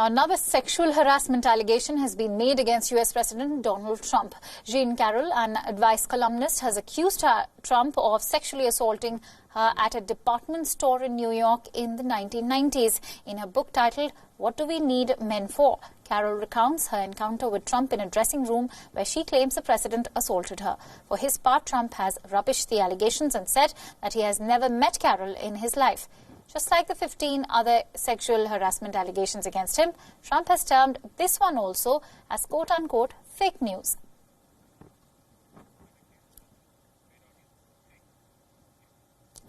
Now, another sexual harassment allegation has been made against U.S. President Donald Trump. Jean Carroll, an advice columnist, has accused Trump of sexually assaulting her at a department store in New York in the 1990s. In her book titled, "What Do We Need Men For?" Carroll recounts her encounter with Trump in a dressing room where she claims the president assaulted her. For his part, Trump has rubbished the allegations and said that he has never met Carroll in his life. Just like the 15 other sexual harassment allegations against him, Trump has termed this one also as quote-unquote fake news.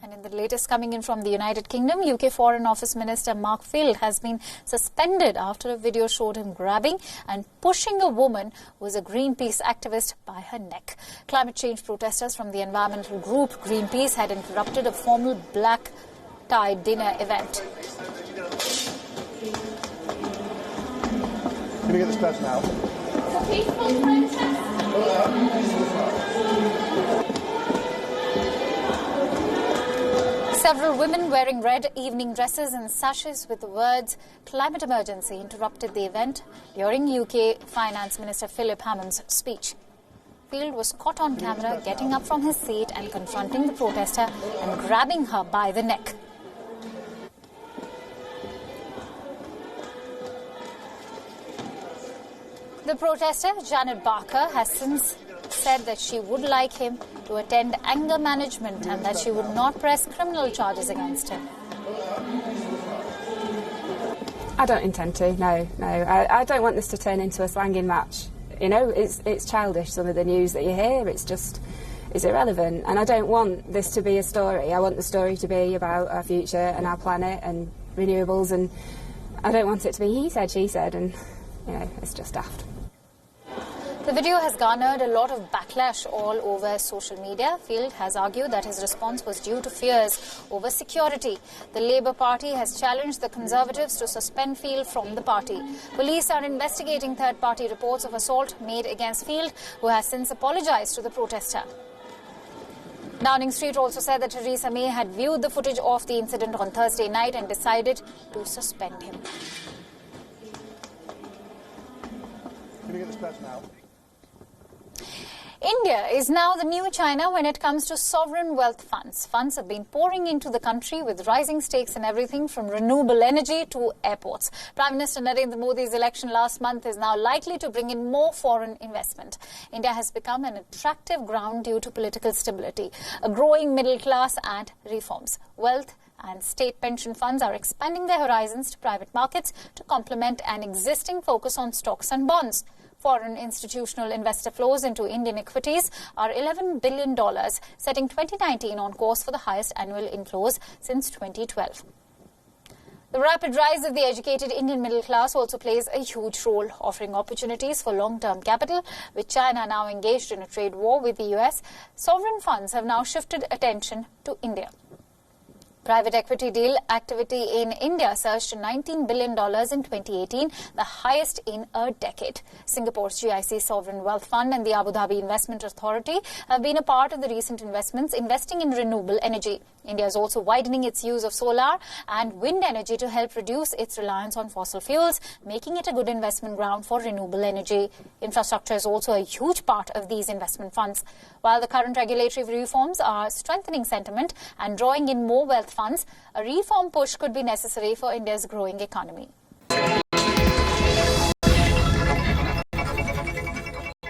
And in the latest coming in from the United Kingdom, UK Foreign Office Minister Mark Field has been suspended after a video showed him grabbing and pushing a woman who is a Greenpeace activist by her neck. Climate change protesters from the environmental group Greenpeace had interrupted a formal black-tie dinner event. Can we get this person out? It's a peaceful protest. Several women wearing red evening dresses and sashes with the words "climate emergency" interrupted the event during UK Finance Minister Philip Hammond's speech. Field was caught on camera getting up from his seat and confronting the protester and grabbing her by the neck. The protester, Janet Barker, has since said that she would like him to attend anger management and that she would not press criminal charges against him. I don't intend to, no. I don't want this to turn into a slanging match. You know, it's childish, some of the news that you hear. It's irrelevant. And I don't want this to be a story. I want the story to be about our future and our planet and renewables, and I don't want it to be he said, she said, and, you know, it's just daft. The video has garnered a lot of backlash all over social media. Field has argued that his response was due to fears over security. The Labour Party has challenged the Conservatives to suspend Field from the party. Police are investigating third-party reports of assault made against Field, who has since apologised to the protester. Downing Street also said that Theresa May had viewed the footage of the incident on Thursday night and decided to suspend him. Can we get this person out? India is now the new China when it comes to sovereign wealth funds. Funds have been pouring into the country with rising stakes in everything from renewable energy to airports. Prime Minister Narendra Modi's election last month is now likely to bring in more foreign investment. India has become an attractive ground due to political stability, a growing middle class and reforms. Wealth and state pension funds are expanding their horizons to private markets to complement an existing focus on stocks and bonds. Foreign institutional investor flows into Indian equities are $11 billion, setting 2019 on course for the highest annual inflows since 2012. The rapid rise of the educated Indian middle class also plays a huge role, offering opportunities for long-term capital. With China now engaged in a trade war with the US, sovereign funds have now shifted attention to India. Private equity deal activity in India surged to $19 billion in 2018, the highest in a decade. Singapore's GIC Sovereign Wealth Fund and the Abu Dhabi Investment Authority have been a part of the recent investments investing in renewable energy. India is also widening its use of solar and wind energy to help reduce its reliance on fossil fuels, making it a good investment ground for renewable energy. Infrastructure is also a huge part of these investment funds. While the current regulatory reforms are strengthening sentiment and drawing in more wealth funds, a reform push could be necessary for India's growing economy.